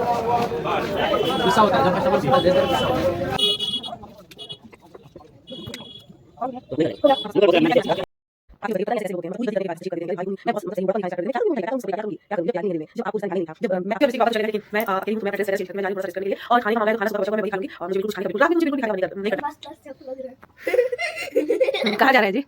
गुस्सा होता है जब कस्टमर सीधा देता है, गुस्सा होता है। आपके बड़े पता नहीं ऐसे होते हैं, मतलब पूरी तरीके से बात कर देंगे भाई मैं बहुत सही बड़ा नहीं कर देंगे, क्या मुझे क्या करूंगी क्या करूंगी मेरे में जब आपको नहीं था, जब मैं फिर वापस चले गए कि मैं अकेली हूं, मैं एड्रेस शेयर मैं जा रही हूं करने के लिए और खाने का मामला है तो खाना सुबह मैं वही खाऊंगी और मुझे बिल्कुल खाने का बिल्कुल रात में मुझे बिल्कुल भी खाने का नहीं करता। कहां जा रहे हैं जी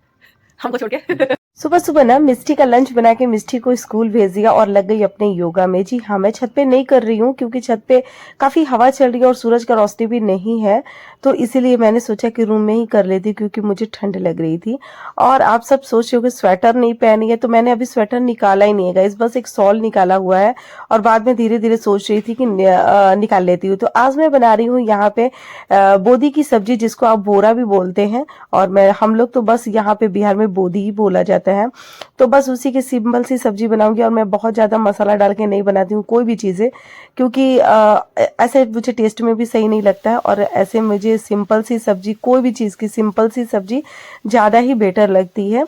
हमको छोड़ के? सुबह सुबह ना मिष्टी का लंच बना के मिष्टी को स्कूल भेज दिया और लग गई अपने योगा में। जी हाँ, मैं छत पे नहीं कर रही हूँ क्योंकि छत पे काफी हवा चल रही है और सूरज का रोशनी भी नहीं है, तो इसीलिए मैंने सोचा कि रूम में ही कर लेती क्योंकि मुझे ठंड लग रही थी। और आप सब सोच रहे हो कि स्वेटर नहीं पहनी है, तो मैंने अभी स्वेटर निकाला ही नहीं है गाइस, बस एक शॉल निकाला हुआ है और बाद में धीरे धीरे सोच रही थी कि निकाल लेती हूँ। तो आज मैं बना रही हूँ यहाँ पे बोदी की सब्जी, जिसको आप बोरा भी बोलते हैं, और मैं हम लोग तो बस यहाँ पे बिहार में बोदी ही बोला जाता है। तो बस उसी की सिंपल सी सब्जी बनाऊंगी और मैं बहुत ज्यादा मसाला डाल के नहीं बनाती हूँ कोई भी चीजें, क्योंकि ऐसे मुझे टेस्ट में भी सही नहीं लगता है, और ऐसे मुझे सिंपल सी सब्जी, कोई भी चीज की सिंपल सी सब्जी ज्यादा ही बेटर लगती है।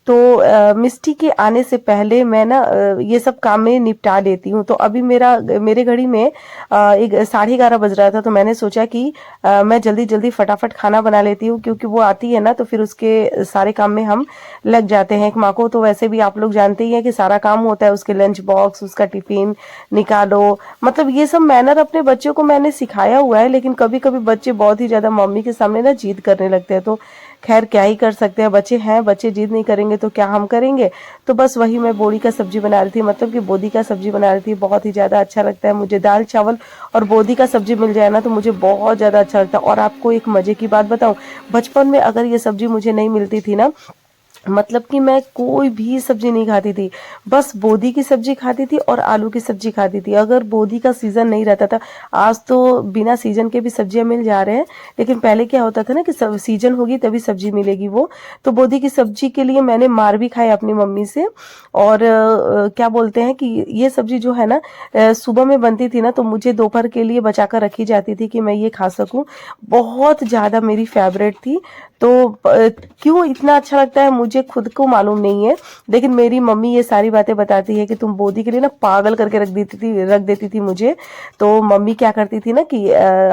तो मिष्टी के आने से पहले मैं ना ये सब काम में निपटा देती हूँ। तो अभी मेरे घड़ी में एक 11:30 बज रहा था, तो मैंने सोचा कि मैं जल्दी जल्दी फटाफट खाना बना लेती हूँ, क्योंकि वो आती है ना तो फिर उसके सारे काम में हम लग जाते हैं। एक माँ को तो वैसे भी आप लोग जानते ही हैं कि सारा काम होता है, उसके लंच बॉक्स, उसका टिफिन निकालो, मतलब ये सब मैनर अपने बच्चों को मैंने सिखाया हुआ है, लेकिन कभी कभी बच्चे बहुत ही ज्यादा मम्मी के सामने ना जिद करने लगते हैं। तो खैर क्या ही कर सकते हैं, बच्चे हैं, बच्चे जिद नहीं करेंगे तो क्या हम करेंगे। तो बस वही मैं बोरी का सब्जी बना रही थी, मतलब कि बोदी का सब्जी बना रही थी। बहुत ही ज्यादा अच्छा लगता है मुझे, दाल चावल और बोदी का सब्जी मिल जाए ना तो मुझे बहुत ज्यादा अच्छा लगता है। और आपको एक मजे की बात बताऊं, बचपन में अगर ये सब्जी मुझे नहीं मिलती थी ना, मतलब कि मैं कोई भी सब्जी नहीं खाती थी, बस बोदी की सब्जी खाती थी और आलू की सब्जी खाती थी, अगर बोदी का सीजन नहीं रहता था। आज तो बिना सीजन के भी सब्जियां मिल जा रहे हैं, लेकिन पहले क्या होता था ना कि सब सीजन होगी तभी सब्जी मिलेगी वो। तो बोदी की सब्जी के लिए मैंने मार भी खाई अपनी मम्मी से। और क्या बोलते हैं कि ये सब्जी जो है ना सुबह में बनती थी ना, तो मुझे दोपहर के लिए बचा कर रखी जाती थी कि मैं ये खा सकूं। बहुत ज्यादा मेरी फेवरेट थी। तो क्यों इतना अच्छा लगता है मुझे खुद को मालूम नहीं है, लेकिन मेरी मम्मी ये सारी बातें बताती है कि तुम बोदी के लिए ना पागल करके रख देती थी मुझे। तो मम्मी क्या करती थी ना कि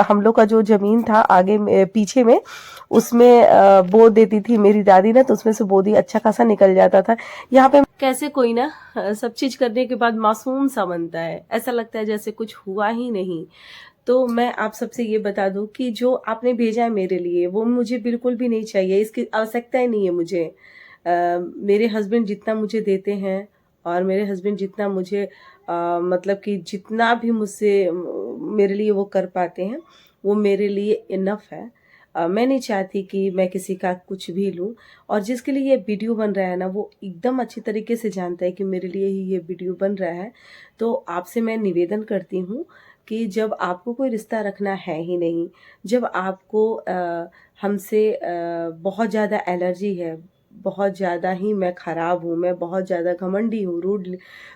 हम लोग का जो जमीन था आगे पीछे में, उसमें बो देती थी मेरी दादी ना, तो उसमें से बोदी अच्छा खासा निकल जाता था। यहाँ पे कैसे कोई ना सब चीज करने के बाद मासूम सा बनता है, ऐसा लगता है जैसे कुछ हुआ ही नहीं। तो मैं आप सबसे ये बता दूं कि जो आपने भेजा है मेरे लिए वो मुझे बिल्कुल भी नहीं चाहिए, इसकी आवश्यकता ही नहीं है मुझे। मेरे हस्बैंड जितना मुझे देते हैं और मेरे हस्बैंड जितना मुझे मतलब कि जितना भी मुझसे मेरे लिए वो कर पाते हैं, वो मेरे लिए इनफ है। मैं नहीं चाहती कि मैं किसी का कुछ भी लूं, और जिसके लिए ये वीडियो बन रहा है ना वो एकदम अच्छी तरीके से जानता है कि मेरे लिए ही ये वीडियो बन रहा है। तो आपसे मैं निवेदन करती हूँ कि जब आपको कोई रिश्ता रखना है ही नहीं, जब आपको हमसे बहुत ज़्यादा एलर्जी है, बहुत ज़्यादा ही मैं ख़राब हूँ, मैं बहुत ज़्यादा घमंडी हूँ, रूड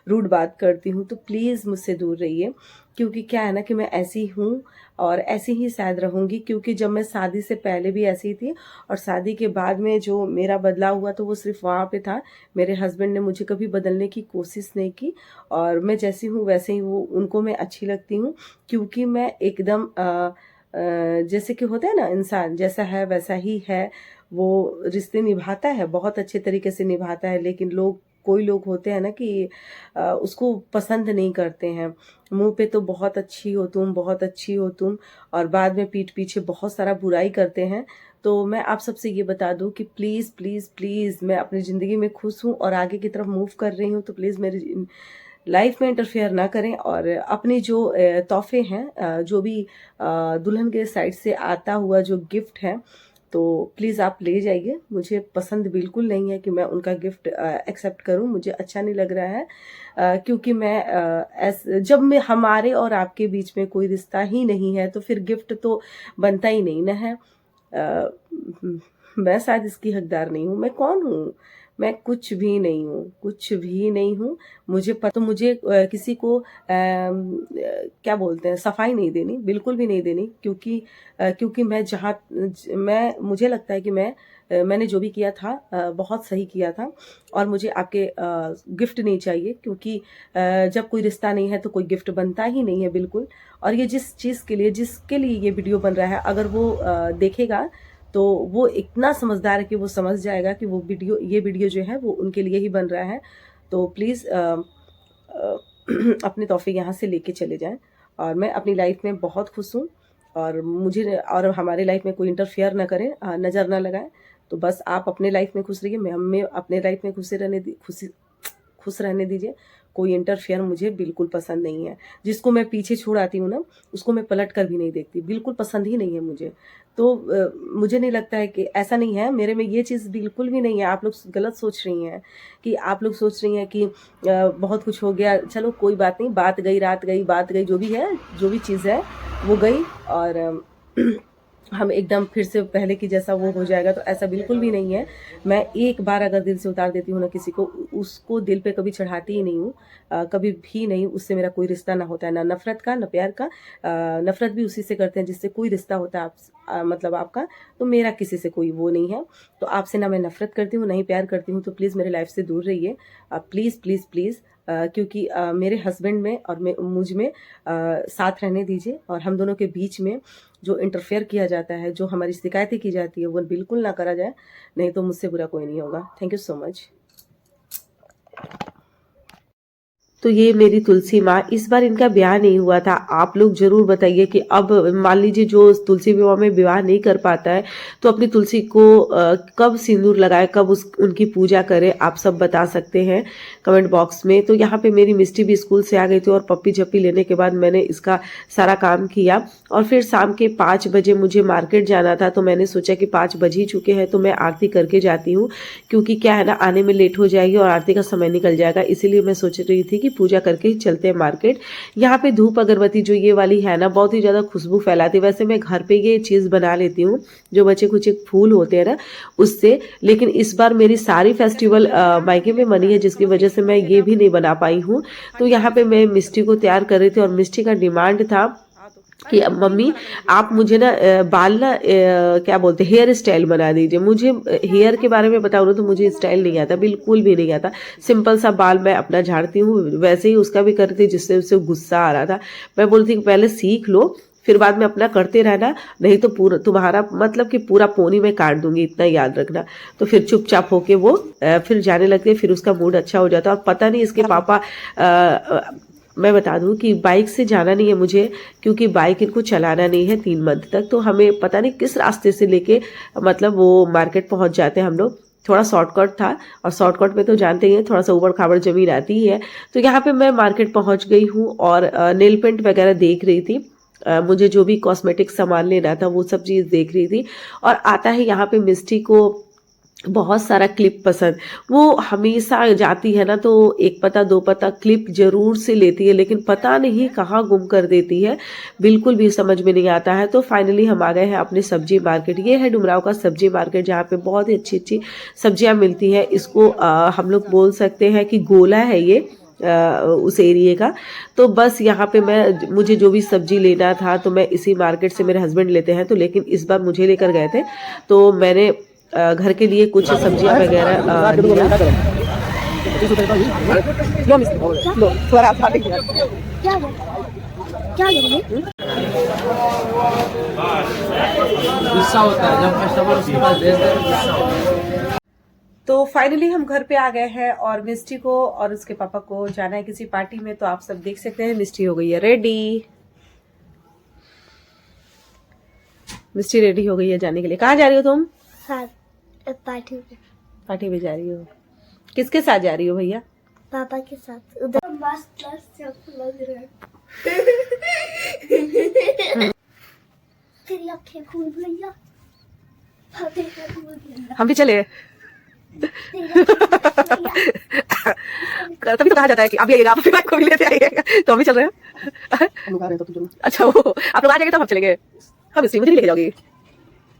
रूड बात करती हूँ, तो प्लीज़ मुझसे दूर रहिए। क्योंकि क्या है ना कि मैं ऐसी हूँ और ऐसी ही शायद रहूँगी, क्योंकि जब मैं शादी से पहले भी ऐसी थी और शादी के बाद में जो मेरा बदलाव हुआ तो वो सिर्फ वहाँ पे था। मेरे हस्बैंड ने मुझे कभी बदलने की कोशिश नहीं की, और मैं जैसी हूँ वैसे ही वो उनको मैं अच्छी लगती हूँ, क्योंकि मैं एकदम जैसे कि होता है ना इंसान जैसा है वैसा ही है। वो रिश्ते निभाता है, बहुत अच्छे तरीके से निभाता है, लेकिन कोई लोग होते हैं ना कि उसको पसंद नहीं करते हैं। मुंह पे तो बहुत अच्छी हो तुम, बहुत अच्छी हो तुम, और बाद में पीठ पीछे बहुत सारा बुराई करते हैं। तो मैं आप सबसे ये बता दूं कि प्लीज़ प्लीज़ प्लीज़, मैं अपनी ज़िंदगी में खुश हूँ और आगे की तरफ मूव कर रही हूँ, तो प्लीज़ मेरी लाइफ में इंटरफेयर ना करें। और अपने जो तोहफे हैं, जो भी दुल्हन के साइड से आता हुआ जो गिफ्ट है, तो प्लीज़ आप ले जाइए। मुझे पसंद बिल्कुल नहीं है कि मैं उनका गिफ्ट एक्सेप्ट करूं, मुझे अच्छा नहीं लग रहा है। क्योंकि जब मैं हमारे और आपके बीच में कोई रिश्ता ही नहीं है तो फिर गिफ्ट तो बनता ही नहीं ना है। मैं शायद इसकी हकदार नहीं हूँ। मैं कौन हूँ? मैं कुछ भी नहीं हूँ, कुछ भी नहीं हूँ। मुझे पता, मुझे किसी को क्या बोलते हैं, सफाई नहीं देनी, बिल्कुल भी नहीं देनी, क्योंकि मैं जहाँ मैं मुझे लगता है कि मैंने जो भी किया था बहुत सही किया था। और मुझे आपके गिफ्ट नहीं चाहिए, क्योंकि जब कोई रिश्ता नहीं है तो कोई गिफ्ट बनता ही नहीं है बिल्कुल। और ये जिसके लिए ये वीडियो बन रहा है, अगर वो देखेगा तो वो इतना समझदार है कि वो समझ जाएगा कि ये वीडियो जो है वो उनके लिए ही बन रहा है। तो प्लीज़ अपने तोहफे यहाँ से लेके चले जाएं। और मैं अपनी लाइफ में बहुत खुश हूँ, और हमारे लाइफ में कोई इंटरफेयर ना करें, नज़र ना लगाएं। तो बस आप अपने लाइफ में खुश रहिए, मैं अपने लाइफ में खुश रहने दीजिए। कोई इंटरफेयर मुझे बिल्कुल पसंद नहीं है। जिसको मैं पीछे छोड़ आती हूँ ना, उसको मैं पलट कर भी नहीं देखती, बिल्कुल पसंद ही नहीं है मुझे। तो मुझे नहीं लगता है कि ऐसा नहीं है, मेरे में ये चीज़ बिल्कुल भी नहीं है। आप लोग गलत सोच रही हैं कि कि बहुत कुछ हो गया। चलो कोई बात नहीं, बात गई, रात गई, बात गई, जो भी चीज़ है वो गई। और हम एकदम फिर से पहले की जैसा वो हो जाएगा, तो ऐसा बिल्कुल भी नहीं है। मैं एक बार अगर दिल से उतार देती हूँ ना किसी को, उसको दिल पे कभी चढ़ाती ही नहीं हूँ, कभी भी नहीं। उससे मेरा कोई रिश्ता ना होता है, ना नफ़रत का ना प्यार का। नफ़रत भी उसी से करते हैं जिससे कोई रिश्ता होता है मतलब आपका। तो मेरा किसी से कोई वो नहीं है। तो आपसे ना मैं नफ़रत करती हूँ, ना ही प्यार करती हूँ। तो प्लीज़ मेरे लाइफ से दूर रहिए, प्लीज़ प्लीज़ प्लीज़। क्योंकि मेरे हस्बैंड में और मुझ में साथ रहने दीजिए। और हम दोनों के बीच में जो इंटरफेयर किया जाता है, जो हमारी शिकायतें की जाती है, वो बिल्कुल ना करा जाए, नहीं तो मुझसे बुरा कोई नहीं होगा। Thank you so much. तो ये मेरी तुलसी माँ, इस बार इनका ब्याह नहीं हुआ था। आप लोग जरूर बताइए कि अब मान लीजिए जो तुलसी विवाह में विवाह नहीं कर पाता है, तो अपनी तुलसी को कब सिंदूर लगाए, कब उनकी पूजा करे, आप सब बता सकते हैं कमेंट बॉक्स में। तो यहाँ पे मेरी मिस्टी भी स्कूल से आ गई थी, और पप्पी झप्पी लेने के बाद मैंने इसका सारा काम किया। और फिर शाम के 5 बजे मुझे मार्केट जाना था, तो मैंने सोचा कि 5 बज ही चुके हैं तो मैं आरती करके जाती हूँ, क्योंकि क्या है ना, आने में लेट हो जाएगी और आरती का समय निकल जाएगा। इसीलिए मैं सोच रही थी कि पूजा करके ही चलते हैं मार्केट। यहाँ पे धूप अगरबत्ती जो ये वाली है ना, बहुत ही ज़्यादा खुशबू फैलाती है। वैसे मैं घर पे ये चीज़ बना लेती हूँ, जो बचे कुछ फूल होते हैं ना उससे, लेकिन इस बार मेरी सारी फेस्टिवल मायके में मनी है, जिसकी वजह से मैं ये भी नहीं बना पाई हूँ। तो यहाँ पे मैं मिष्टी को तैयार कर रही थी, और मिष्टी का डिमांड था कि मम्मी आप मुझे ना बाल ना क्या बोलते, हेयर स्टाइल बना दीजिए। मुझे हेयर के बारे में बताऊँ ना, तो मुझे स्टाइल नहीं आता, बिल्कुल भी नहीं आता। सिंपल सा बाल मैं अपना झाड़ती हूँ, वैसे ही उसका भी करती, जिससे उससे गुस्सा आ रहा था। मैं बोलती कि पहले सीख लो, फिर बाद में अपना करते रहना, नहीं तो पूरा तुम्हारा मतलब कि पूरा पोनी में काट दूंगी, इतना याद रखना। तो फिर चुपचाप होके वो फिर जाने लगती है, फिर उसका मूड अच्छा हो जाता है। और पता नहीं इसके पापा मैं बता दूं कि बाइक से जाना नहीं है मुझे, क्योंकि बाइक इनको चलाना नहीं है 3 मंथ तक। तो हमें पता नहीं किस रास्ते से लेके मतलब वो मार्केट पहुंच जाते हैं हम लोग। थोड़ा शॉर्टकट था, और शॉर्टकट में तो जानते ही हैं, थोड़ा सा ऊबड़ खाबड़ जमीन आती ही है। तो यहाँ पे मैं मार्केट पहुंच गई हूँ, और नेल पेंट वगैरह देख रही थी। मुझे जो भी कॉस्मेटिक सामान लेना था वो सब चीज़ देख रही थी। और आता है यहाँ पे मिस्टी को बहुत सारा क्लिप पसंद। वो हमेशा जाती है ना, तो 1 पता 2 पता क्लिप जरूर से लेती है, लेकिन पता नहीं कहाँ गुम कर देती है, बिल्कुल भी समझ में नहीं आता है। तो फाइनली हम आ गए हैं अपने सब्जी मार्केट। ये है डुमराव का सब्जी मार्केट, जहाँ पे बहुत ही अच्छी अच्छी सब्जियां मिलती है। इसको हम लोग बोल सकते हैं कि गोला है ये उस एरिए का। तो बस यहाँ पे मुझे जो भी सब्जी लेना था, तो मैं इसी मार्केट से, मेरे हस्बैंड लेते हैं तो, लेकिन इस बार मुझे लेकर गए थे, तो मैंने घर के लिए कुछ सब्जियां वगैरह लिया। गुस्सा होता है जब कस्टमर उसके पास भेज दे तो गुस्सा होता है। तो फाइनली हम घर पे आ गए हैं, और मिस्टी को और उसके पापा को जाना है किसी पार्टी में। तो आप सब देख सकते हैं, मिस्टी हो गई है रेडी। मिस्टी रेडी हो गई है जाने के लिए। कहाँ जा रही हो तुम? पार्टी में जा रही हो? किसके साथ जा रही हो भैया? पापा के साथ। उधर मस्त लग रहा है। तेरी आंखें खून भैया। हम भी चले। तभी तो कहा जाता है कि अभी आइएगा, आप अपनी बाइक को भी लेते आइएगा। तो हम भी चल रहे हैं। अच्छा, वो आप लोग आ जाएंगे तब हम चलेंगे। हम इसलिए मुझे नहीं लेके जाओगी?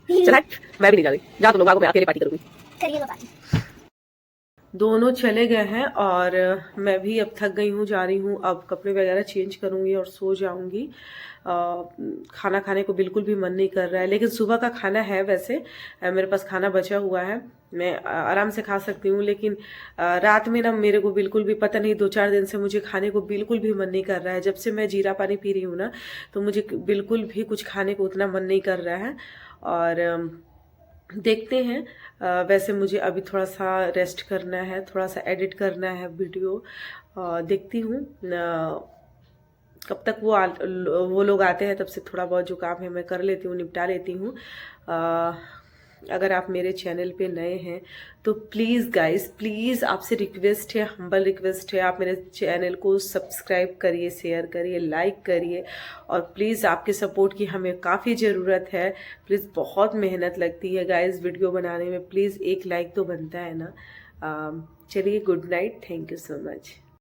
चला, मैं भी नहीं जा रही। जा तुम लोग, मैं अकेले पार्टी करूंगी। दोनों चले गए हैं और मैं भी अब थक गई हूँ, जा रही हूँ। अब कपड़े वगैरह चेंज करूँगी और सो जाऊँगी। खाना खाने को बिल्कुल भी मन नहीं कर रहा है, लेकिन सुबह का खाना है वैसे, मेरे पास खाना बचा हुआ है, मैं आराम से खा सकती हूँ। लेकिन रात में ना मेरे को बिल्कुल भी पता नहीं, 2-4 दिन से मुझे खाने को बिल्कुल भी मन नहीं कर रहा है। जब से मैं जीरा पानी पी रही हूँ ना, तो मुझे बिल्कुल भी कुछ खाने को उतना मन नहीं कर रहा है। और देखते हैं। वैसे मुझे अभी थोड़ा सा रेस्ट करना है, थोड़ा सा एडिट करना है वीडियो। देखती हूँ कब तक वो लोग आते हैं, तब से थोड़ा बहुत जो काम है मैं कर लेती हूँ, निपटा लेती हूँ। अगर आप मेरे चैनल पे नए हैं तो प्लीज़ गाइस, प्लीज़ आपसे रिक्वेस्ट है, हम्बल रिक्वेस्ट है, आप मेरे चैनल को सब्सक्राइब करिए, शेयर करिए, लाइक करिए। और प्लीज़ आपके सपोर्ट की हमें काफ़ी ज़रूरत है। प्लीज़, बहुत मेहनत लगती है गाइस वीडियो बनाने में, प्लीज़ एक लाइक तो बनता है ना। चलिए, good night, thank you so much.